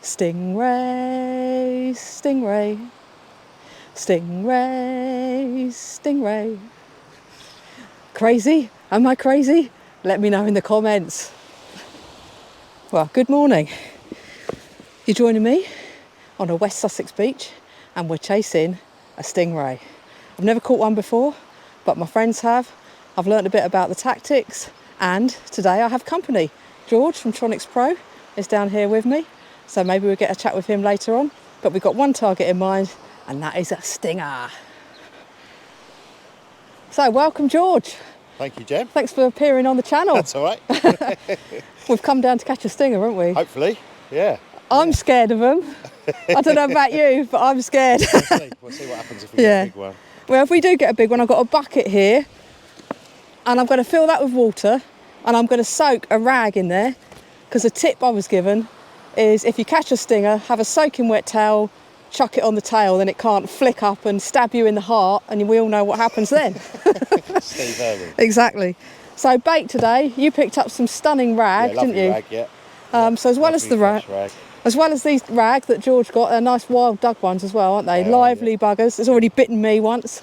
Stingray, stingray, stingray, stingray. Crazy? Am I crazy? Let me know in the comments. Well, good morning. You're joining me on a West Sussex beach and we're chasing a stingray. I've never caught one before, but my friends have. I've learned a bit about the tactics and today I have company. George from Tronics Pro is down here with me. So maybe we'll get a chat with him later on. But we've got one target in mind, and that is a stinger. So welcome, George. Thank you, Jem. Thanks for appearing on the channel. That's all right. We've come down to catch a stinger, haven't we? Hopefully, yeah. I'm scared of them. I don't know about you, but I'm scared. We'll see what happens if we get a big one. Well, if we do get a big one, I've got a bucket here, and I'm going to fill that with water, and I'm going to soak a rag in there, because a tip I was given is if you catch a stinger, have a soaking wet towel, chuck it on the tail, then it can't flick up and stab you in the heart, and we all know what happens then. Steve Irwin. Exactly. So bait today, you picked up some stunning rag, didn't you? Rag, yeah. So as well as the rag, as well as these rag that George got, they're nice wild dug ones as well, aren't they? Lively buggers. It's already bitten me once.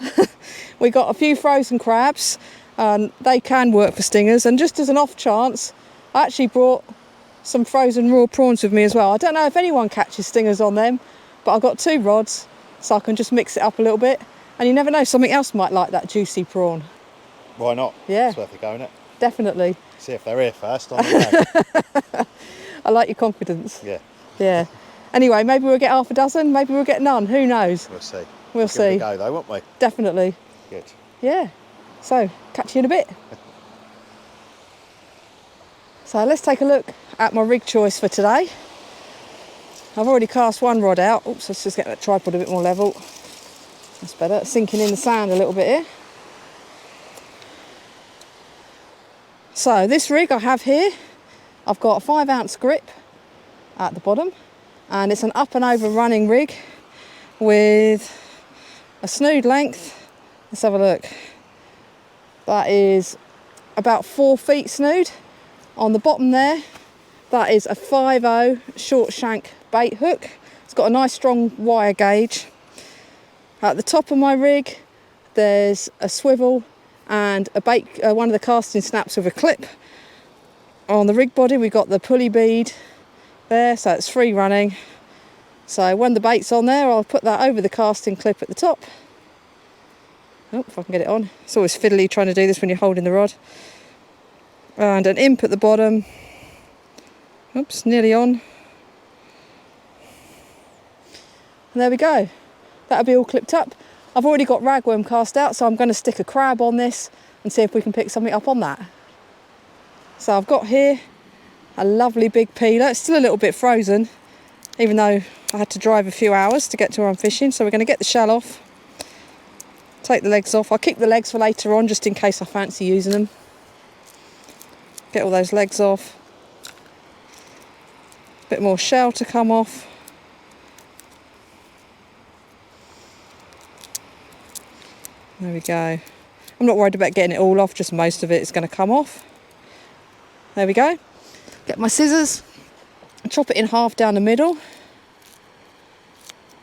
We got a few frozen crabs. They can work for stingers, and just as an off chance, I actually brought some frozen raw prawns with me as well. I don't know if anyone catches stingers on them, but I've got 2 rods, so I can just mix it up a little bit. And you never know, something else might like that juicy prawn. Why not? Yeah. It's worth a go, isn't it? Definitely. See if they're here first on the rag. I like your confidence. Yeah. Yeah. Anyway, maybe we'll get half a dozen, maybe we'll get none. Who knows? We'll see. We'll see. Give it a go though, won't we? Definitely. Good. Yeah. So, catch you in a bit. So let's take a look at my rig choice for today. I've already cast one rod out. Oops, let's just get that tripod a bit more level. That's better. Sinking in the sand a little bit here. So this rig I have here, I've got a 5-ounce grip at the bottom, and it's an up and over running rig with a snood length. Let's have a look. That is about 4 feet snood. On the bottom there, that is a 5/0 short shank bait hook. It's got a nice strong wire gauge. At the top of my rig, there's a swivel and a bait, one of the casting snaps with a clip. On the rig body, we've got the pulley bead there, so it's free running. So when the bait's on there, I'll put that over the casting clip at the top. Oh, if I can get it on. It's always fiddly trying to do this when you're holding the rod. And an imp at the bottom. Oops, nearly on. And there we go. That'll be all clipped up. I've already got ragworm cast out, so I'm going to stick a crab on this and see if we can pick something up on that. So I've got here a lovely big peeler. It's still a little bit frozen, even though I had to drive a few hours to get to where I'm fishing. So we're going to get the shell off, take the legs off. I'll keep the legs for later on, just in case I fancy using them. Get all those legs off. Bit more shell to come off. There we go. I'm not worried about getting it all off, just most of it is going to come off. There we go. Get my scissors, chop it in half down the middle.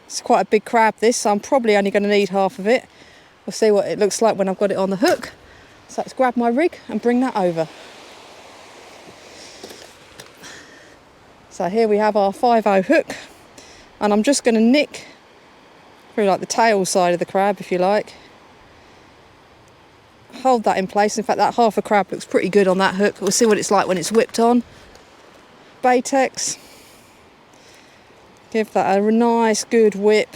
It's quite a big crab this, so I'm probably only going to need half of it. We'll see what it looks like when I've got it on the hook. So let's grab my rig and bring that over. So here we have our 5/0 hook, and I'm just going to nick through like the tail side of the crab, if you like. Hold that in place. In fact, that half a crab looks pretty good on that hook. We'll see what it's like when it's whipped on. Baitex. Give that a nice good whip.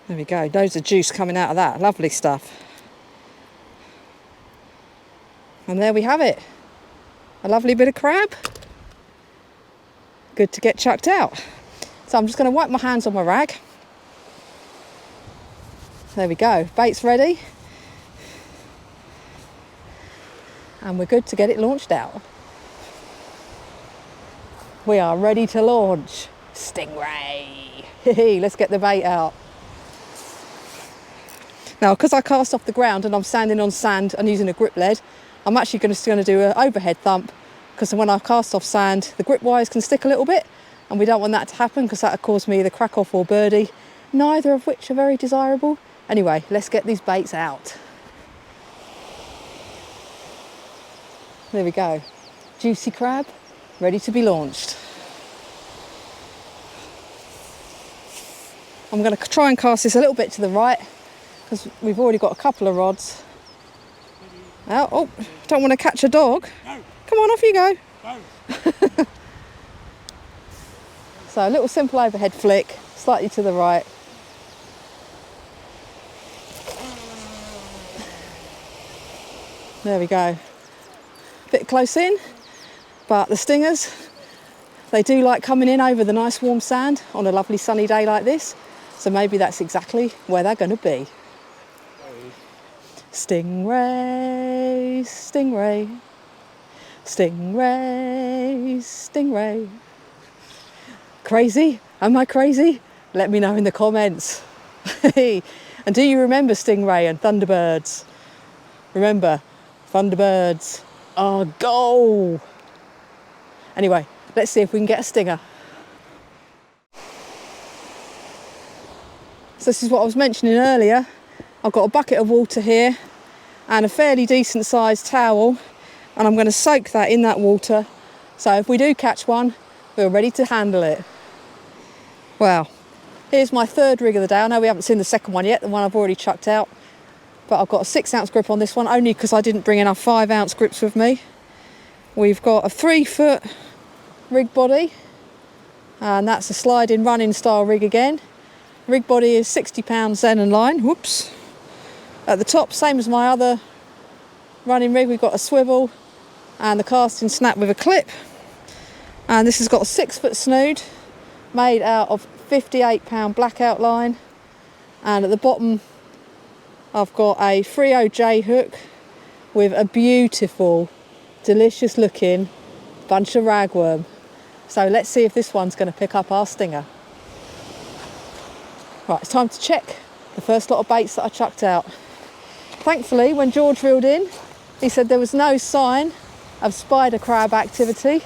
There we go, loads of juice coming out of that, lovely stuff. And there we have it, a lovely bit of crab. Good to get chucked out. So I'm just going to wipe my hands on my rag. There we go, bait's ready. And we're good to get it launched out. We are ready to launch. Stingray. Let's get the bait out. Now, because I cast off the ground and I'm standing on sand and using a grip lead, I'm actually going to do an overhead thump, because when I cast off sand, the grip wires can stick a little bit, and we don't want that to happen because that would cause me either crack off or birdie, neither of which are very desirable. Anyway, let's get these baits out. There we go. Juicy crab, ready to be launched. I'm going to try and cast this a little bit to the right because we've already got a couple of rods. Oh, don't want to catch a dog. No. Come on, off you go. No. So a little simple overhead flick, slightly to the right. There we go. Bit close in, but the stingers, they do like coming in over the nice warm sand on a lovely sunny day like this. So maybe that's exactly where they're going to be. Stingray, stingray, stingray, stingray. Crazy? Am I crazy? Let me know in the comments. And do you remember Stingray and Thunderbirds? Remember, Thunderbirds are goal. Anyway, let's see if we can get a stinger. So this is what I was mentioning earlier. I've got a bucket of water here and a fairly decent sized towel, and I'm going to soak that in that water, so if we do catch one, we're ready to handle it. Well, here's my third rig of the day. I know we haven't seen the second one yet, the one I've already chucked out, but I've got a 6-ounce grip on this one, only because I didn't bring enough 5-ounce grips with me. We've got a 3-foot rig body, and that's a sliding running style rig again. Rig body is 60 pound Zen and line. Whoops. At the top, same as my other running rig, we've got a swivel and the casting snap with a clip. And this has got a 6-foot snood made out of 58 pound blackout line. And at the bottom, I've got a 3/0 J hook with a beautiful, delicious looking bunch of ragworm. So let's see if this one's going to pick up our stinger. Right, it's time to check the first lot of baits that I chucked out. Thankfully, when George reeled in, he said there was no sign of spider crab activity.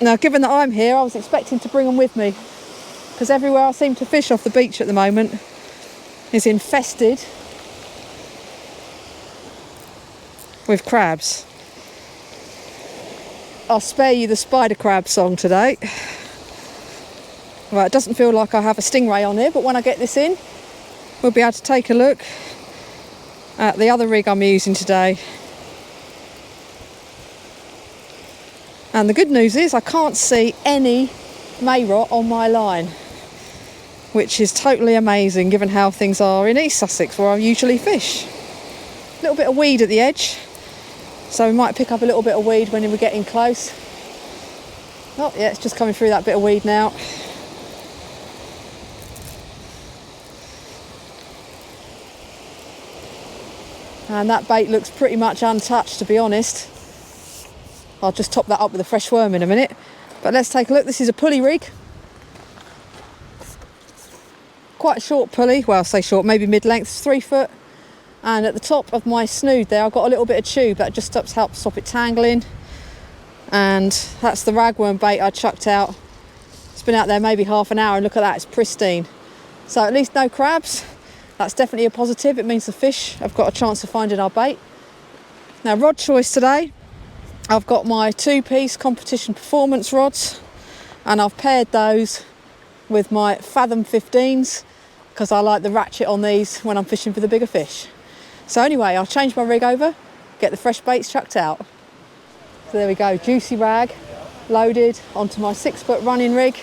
Now, given that I'm here, I was expecting to bring them with me, because everywhere I seem to fish off the beach at the moment is infested with crabs. I'll spare you the spider crab song today. Right, it doesn't feel like I have a stingray on here, but when I get this in, we'll be able to take a look at the other rig I'm using today. And the good news is I can't see any mayrot on my line, which is totally amazing given how things are in East Sussex, where I usually fish. A little bit of weed at the edge, so we might pick up a little bit of weed when we're getting close. Oh yeah, it's just coming through that bit of weed now. And that bait looks pretty much untouched, to be honest. I'll just top that up with a fresh worm in a minute. But let's take a look. This is a pulley rig. Quite a short pulley. Well, I say short, maybe mid-length, 3 foot. And at the top of my snood there, I've got a little bit of tube that just helps stop it tangling. And that's the ragworm bait I chucked out. It's been out there maybe half an hour, and look at that, it's pristine. So at least no crabs. That's definitely a positive. It means the fish have got a chance of finding our bait. Now, rod choice today, I've got my 2-piece competition performance rods, and I've paired those with my Fathom 15s because I like the ratchet on these when I'm fishing for the bigger fish. So anyway, I'll change my rig over, get the fresh baits chucked out. So there we go, juicy rag loaded onto my 6-foot running rig.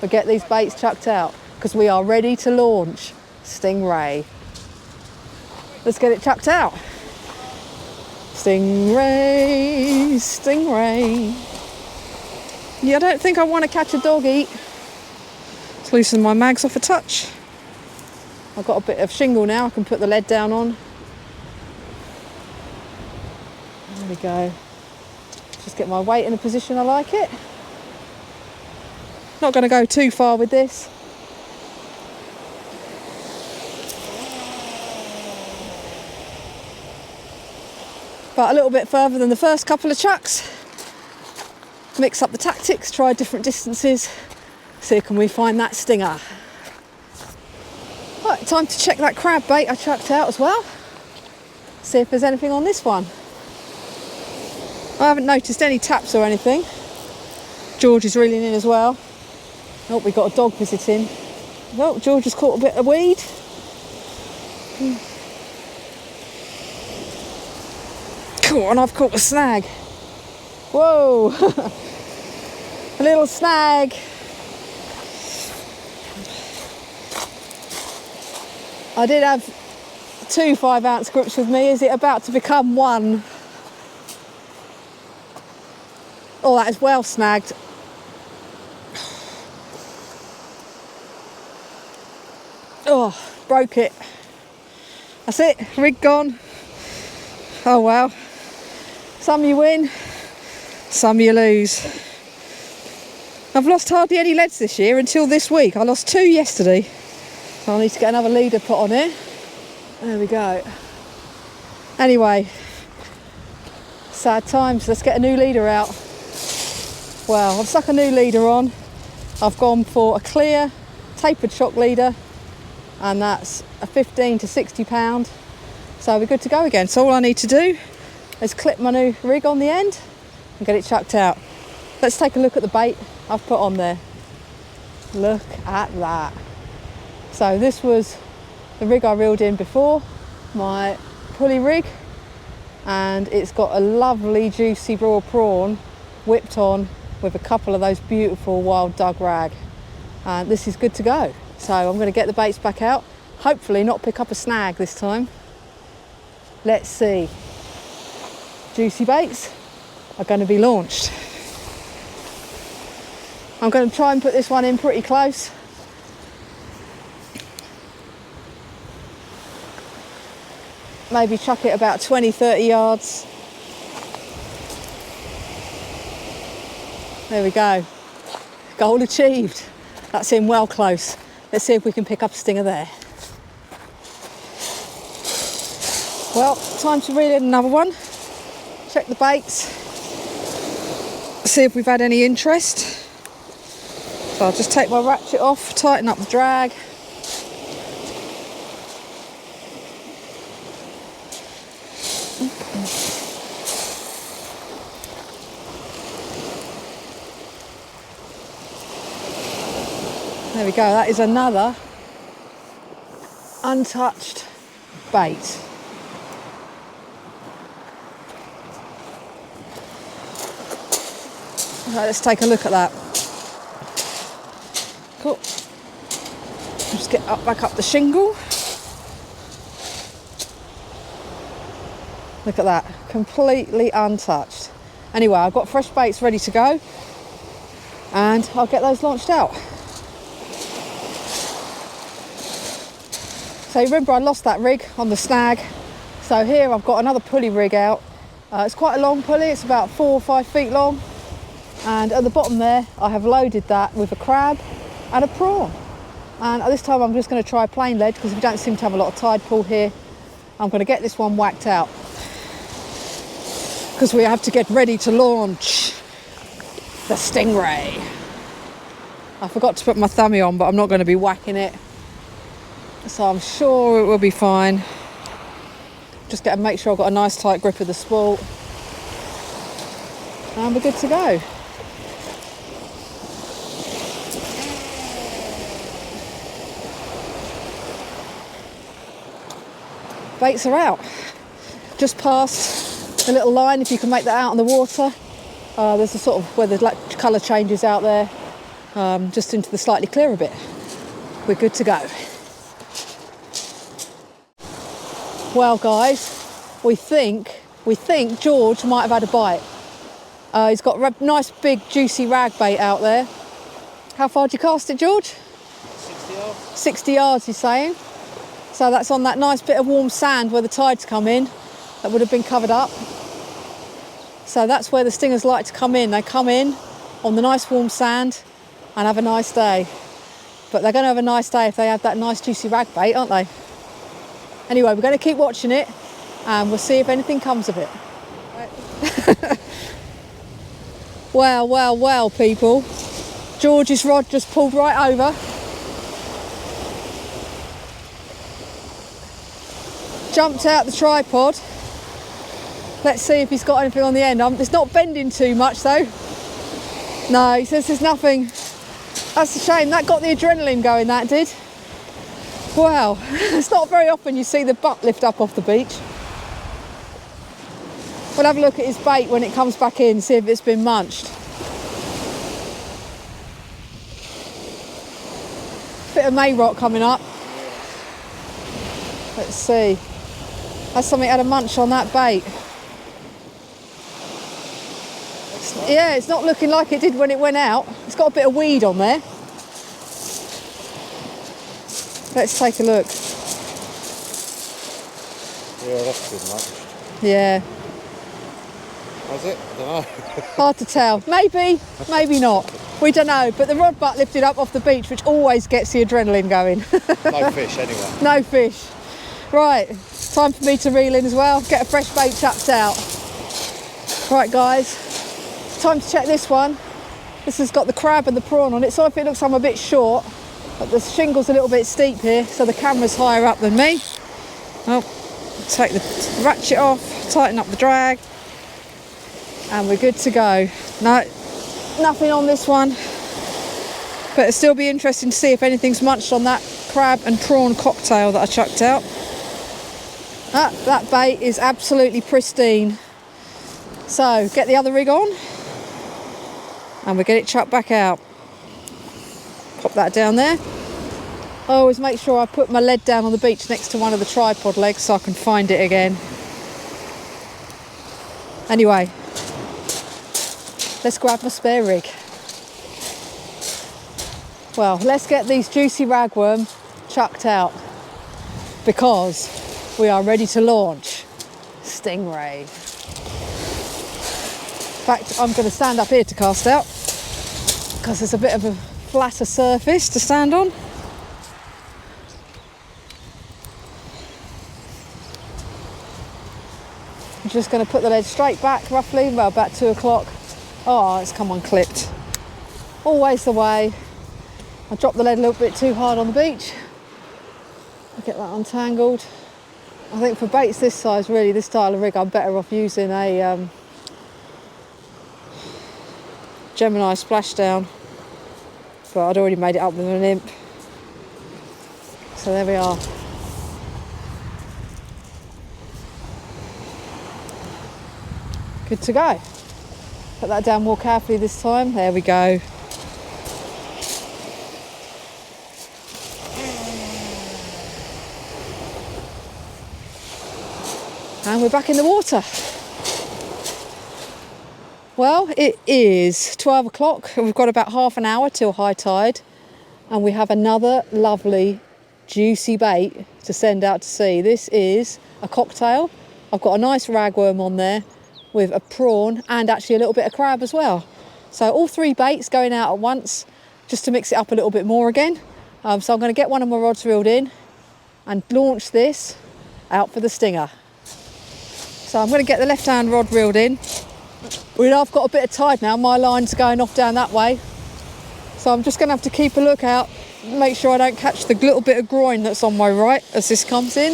We'll get these baits chucked out because we are ready to launch Stingray. Let's get it chucked out. Stingray, stingray. Yeah, I don't think I want to catch a dog eat. Let's loosen my mags off a touch. I've got a bit of shingle now, I can put the lead down on. There we go. Just get my weight in a position I like it. Not going to go too far with this. but a little bit further than the first couple of chucks. Mix up the tactics, try different distances, see can we find that stinger. Right, time to check that crab bait I chucked out as well. See if there's anything on this one. I haven't noticed any taps or anything. George is reeling in as well. Oh, we've got a dog visiting. Well, George has caught a bit of weed. Cool, and I've caught a snag. Whoa! A little snag. I did have 2 5-ounce grips with me. Is it about to become 1? Oh, that is well snagged. Oh, broke it. That's it, rig gone. Oh well. Some you win, some you lose. I've lost hardly any leads this year until this week. I lost 2 yesterday. So I need to get another leader put on here. There we go. Anyway, sad times. Let's get a new leader out. Well, I've stuck a new leader on. I've gone for a clear tapered shock leader, and that's a 15 to 60 pound. So we're good to go again. So all I need to do is clip my new rig on the end and get it chucked out. Let's take a look at the bait I've put on there. Look at that. So this was the rig I reeled in before, my pulley rig, and it's got a lovely juicy raw prawn whipped on with a couple of those beautiful wild dug rag. And this is good to go. So I'm going to get the baits back out, hopefully not pick up a snag this time. Let's see. Juicy baits are going to be launched. I'm going to try and put this one in pretty close. Maybe chuck it about 20-30 yards. There we go. Goal achieved. That's in well close. Let's see if we can pick up a stinger there. Well, time to reel in another one. Check the baits. See if we've had any interest. So I'll just take my ratchet off, tighten up the drag. There we go, that is another untouched bait. Right, let's take a look at that. Cool. Just get back up the shingle. Look at that, completely untouched. Anyway, I've got fresh baits ready to go, and I'll get those launched out. So remember, I lost that rig on the snag. So here I've got another pulley rig out. It's quite a long pulley, it's about 4 or 5 feet long. And at the bottom there, I have loaded that with a crab and a prawn. And this time I'm just going to try a plain lead, because we don't seem to have a lot of tide pull here. I'm going to get this one whacked out, because we have to get ready to launch the Stingray. I forgot to put my thummy on, but I'm not going to be whacking it. So I'm sure it will be fine. Just got to make sure I've got a nice tight grip of the spool. And we're good to go. Baits are out. Just past a little line, if you can make that out on the water. There's a sort of where the colour changes out there, just into the slightly clearer bit. We're good to go. Well, guys, we think George might have had a bite. He's got a nice big juicy rag bait out there. How far did you cast it, George? 60 yards. 60 yards, he's saying. So that's on that nice bit of warm sand where the tides come in, that would have been covered up. So that's where the stingers like to come in. They come in on the nice warm sand and have a nice day. But they're going to have a nice day if they have that nice juicy rag bait, aren't they? Anyway, we're going to keep watching it, and we'll see if anything comes of it. Well, well, well, people. George's rod just pulled right over. Jumped out the tripod. Let's see if he's got anything on the end. It's not bending too much though. No, he says there's nothing. That's a shame. That got the adrenaline going, that did. Wow, it's not very often you see the butt lift up off the beach. We'll have a look at his bait when it comes back in, see if it's been munched. Bit of May rock coming up. Let's see. Has something had a munch on that bait? Yeah, it's not looking like it did when it went out. It's got a bit of weed on there. Let's take a look. Yeah, that's good much. Yeah. Was it? I don't know. Hard to tell. Maybe, maybe not. We don't know. But the rod butt lifted up off the beach, which always gets the adrenaline going. No fish anyway. No fish. Right, time for me to reel in as well. Get a fresh bait chucked out. Right, guys. Time to check this one. This has got the crab and the prawn on it. Sorry if it looks I'm a bit short, but the shingle's a little bit steep here, so the camera's higher up than me. Well, take the ratchet off, tighten up the drag, and we're good to go. No, nothing on this one, but it'll still be interesting to see if anything's munched on that crab and prawn cocktail that I chucked out. That bait is absolutely pristine. So get the other rig on and we'll get it chucked back out. Pop that down there. I always make sure I put my lead down on the beach next to one of the tripod legs so I can find it again. Anyway, let's grab my spare rig. Well, let's get these juicy ragworm chucked out because we are ready to launch Stingray. In fact, I'm going to stand up here to cast out because there's a bit of a flatter surface to stand on. I'm just going to put the lead straight back roughly, well, about 2 o'clock. Oh, it's come unclipped. Always the way. I dropped the lead a little bit too hard on the beach. I'll get that untangled. I think for baits this size, really, this style of rig, I'm better off using a Gemini splashdown. But I'd already made it up with an imp. So there we are. Good to go. Put that down more carefully this time. There we go. And we're back in the water. Well, it is 12 o'clock and we've got about half an hour till high tide, and we have another lovely juicy bait to send out to sea. This is a cocktail. I've got a nice ragworm on there with a prawn and actually a little bit of crab as well. So all 3 baits going out at once just to mix it up a little bit more again. So I'm going to get one of my rods reeled in and launch this out for the stinger. So I'm going to get the left hand rod reeled in. I've got a bit of tide now, my line's going off down that way. So I'm just going to have to keep a lookout, make sure I don't catch the little bit of groin that's on my right as this comes in.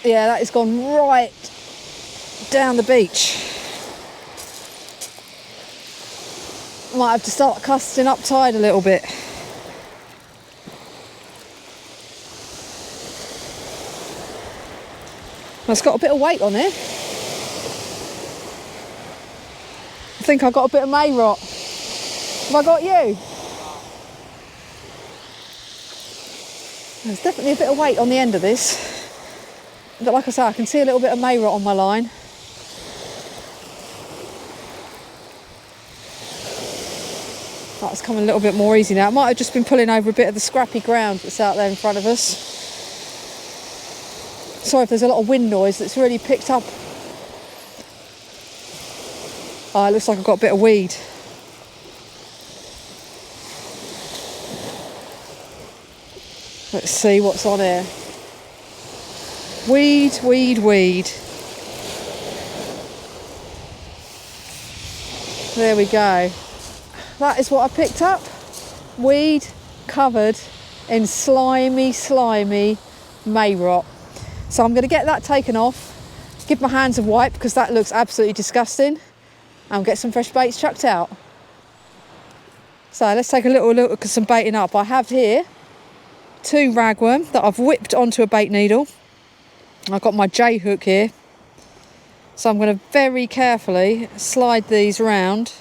Yeah, that has gone right down the beach. Might have to start casting up tide a little bit. Well, it's got a bit of weight on it. I think I got a bit of May rot. Have I got you? There's definitely a bit of weight on the end of this. But like I say, I can see a little bit of May rot on my line. That's coming a little bit more easy now. It might have just been pulling over a bit of the scrappy ground that's out there in front of us. Sorry if there's a lot of wind noise that's really picked up. Oh, it looks like I've got a bit of weed. Let's see what's on here. Weed, weed, weed. There we go. That is what I picked up. Weed covered in slimy May rot. So I'm going to get that taken off, give my hands a wipe because that looks absolutely disgusting, and get some fresh baits chucked out. So let's take a little look at some baiting up. I have here 2 ragworm that I've whipped onto a bait needle. I've got my J hook here. So I'm going to very carefully slide these round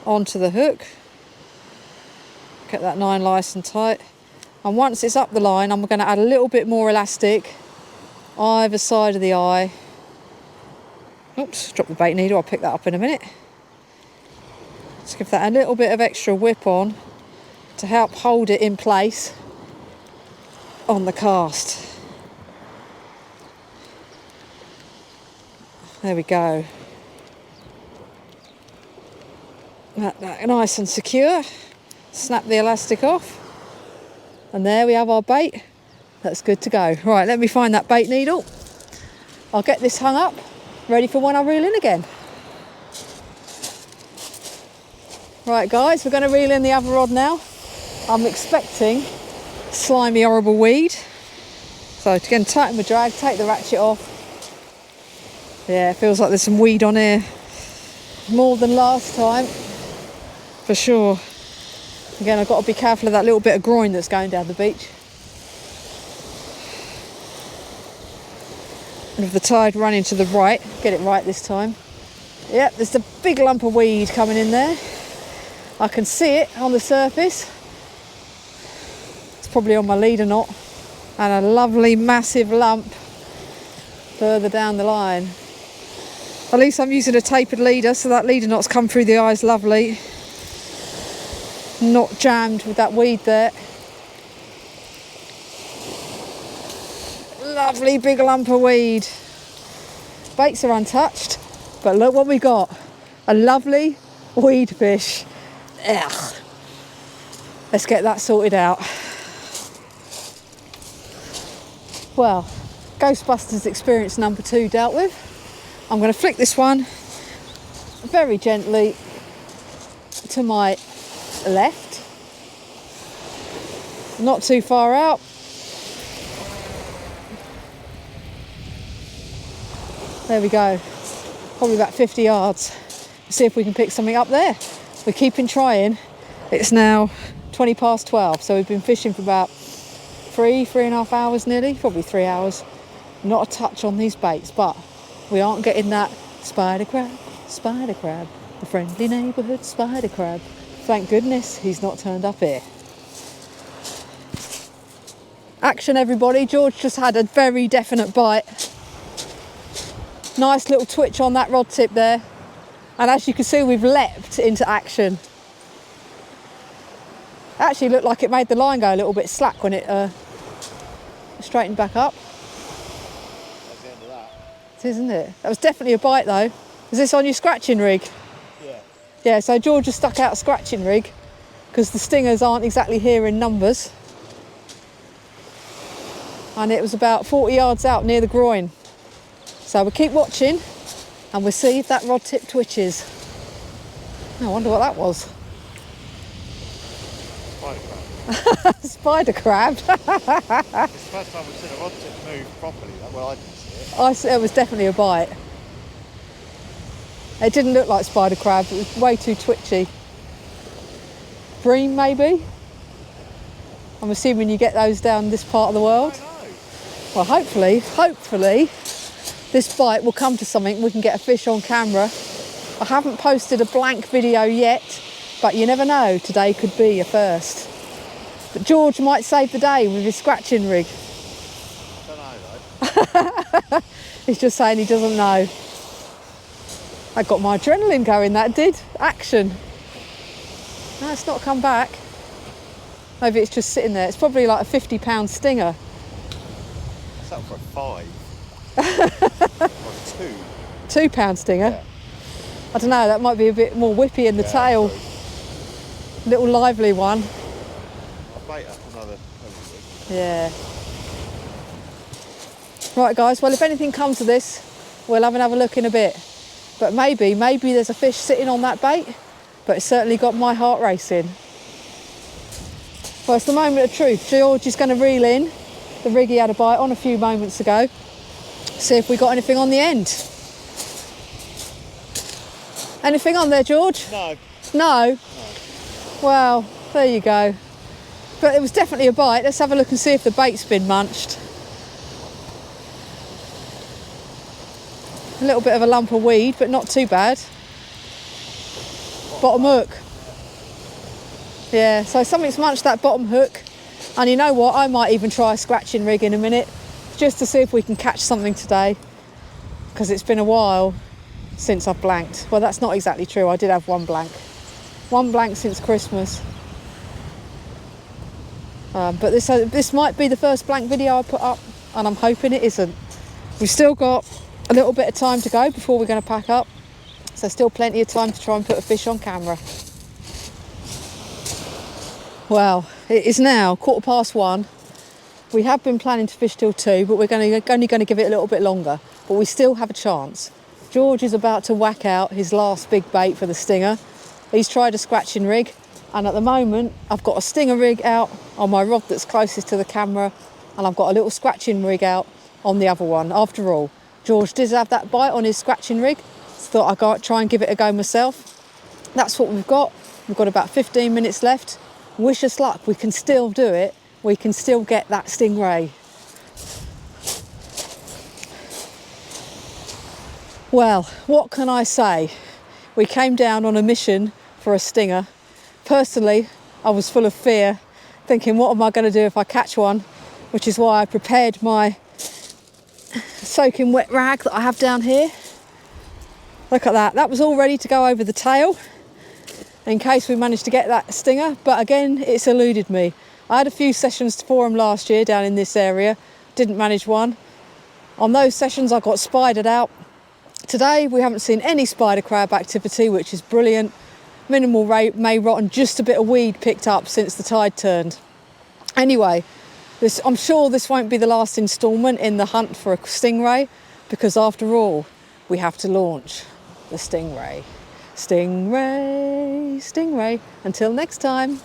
onto the hook. Get that 9 nice and tight. And once it's up the line, I'm going to add a little bit more elastic either side of the eye. Oops, drop the bait needle, I'll pick that up in a minute. Just give that a little bit of extra whip on to help hold it in place on the cast. There we go. That nice and secure. Snap the elastic off. And there we have our bait. That's good to go. Right, let me find that bait needle. I'll get this hung up, ready for when I reel in again. Right guys, we're going to reel in the other rod now. I'm expecting slimy, horrible weed. So again, tighten my drag, take the ratchet off. Yeah, it feels like there's some weed on here. More than last time, for sure. Again, I've got to be careful of that little bit of groin that's going down the beach. And with the tide running to the right, get it right this time. Yep, there's a big lump of weed coming in there. I can see it on the surface. It's probably on my leader knot. And a lovely massive lump further down the line. At least I'm using a tapered leader, so that leader knot's come through the eyes lovely. Not jammed with that weed there. Lovely big lump of weed. Baits are untouched, but look what we got. A lovely weed fish. Ugh. Let's get that sorted out. Well, Ghostbusters experience number 2 dealt with. I'm going to flick this one very gently to my left, not too far out. There we go, probably about 50 yards. See if we can pick something up there. We're keeping trying. It's now 20 past 12, so we've been fishing for about 3.5 hours nearly, probably 3 hours. Not a touch on these baits, but we aren't getting that spider crab, the friendly neighbourhood spider crab. Thank goodness he's not turned up here. Action everybody, George just had a very definite bite. Nice little twitch on that rod tip there. And as you can see, we've leapt into action. It actually looked like it made the line go a little bit slack when it straightened back up. That's the end of that. It is, isn't it? That was definitely a bite though. Is this on your scratching rig? Yeah. Yeah, so George has stuck out a scratching rig because the stingers aren't exactly here in numbers. And it was about 40 yards out near the groin. So we'll keep watching and we'll see if that rod tip twitches. I wonder what that was. Spider crab. Spider crab. It's the first time we've seen a rod tip move properly. Well, I didn't see it. It was definitely a bite. It didn't look like spider crab, it was way too twitchy. Bream maybe? I'm assuming you get those down this part of the world. Well, hopefully, this bite will come to something. We can get a fish on camera. I haven't posted a blank video yet, but you never know, today could be a first. But George might save the day with his scratching rig. Don't know though. He's just saying he doesn't know. I got my adrenaline going, that did. Action. No, it's not come back. Maybe it's just sitting there. It's probably like a 50-pound stinger. That's up for a 5. Or 2. 2-pound stinger? Yeah. I don't know, that might be a bit more whippy in the tail. Little lively one. I'll bait up another. Yeah. Right guys, well if anything comes of this, we'll have another look in a bit. But maybe there's a fish sitting on that bait, but it's certainly got my heart racing. Well, it's the moment of truth. George is going to reel in the rig he had a bite on a few moments ago. See if we got anything on the end. Anything on there, George? No. No? Well, there you go. But it was definitely a bite. Let's have a look and see if the bait's been munched. A little bit of a lump of weed, but not too bad. Bottom hook. Yeah, so something's munched that bottom hook. And you know what? I might even try a scratching rig in a minute, just to see if we can catch something today. Because it's been a while since I've blanked. Well, that's not exactly true. I did have one blank. One blank since Christmas. But this might be the first blank video I put up, and I'm hoping it isn't. We've still got a little bit of time to go before we're going to pack up, so still plenty of time to try and put a fish on camera. Well, it is now 1:15. We have been planning to fish till 2, but we're only going to give it a little bit longer, but we still have a chance. George is about to whack out his last big bait for the stinger. He's tried a scratching rig, and at the moment I've got a stinger rig out on my rod that's closest to the camera, and I've got a little scratching rig out on the other one. After all, George did have that bite on his scratching rig, so thought I'd go try and give it a go myself. That's what we've got. We've got about 15 minutes left. Wish us luck, we can still do it. We can still get that stingray. Well, what can I say? We came down on a mission for a stinger. Personally, I was full of fear, thinking, what am I going to do if I catch one? Which is why I prepared my soaking wet rag that I have down here. Look at that. That was all ready to go over the tail in case we managed to get that stinger. But again, it's eluded me. I had a few sessions for them last year down in this area. Didn't manage one. On those sessions, I got spidered out. Today, we haven't seen any spider crab activity, which is brilliant. Minimal may rot and just a bit of weed picked up since the tide turned. Anyway, I'm sure this won't be the last instalment in the hunt for a stingray, because after all, we have to launch the stingray. Stingray, stingray. Until next time.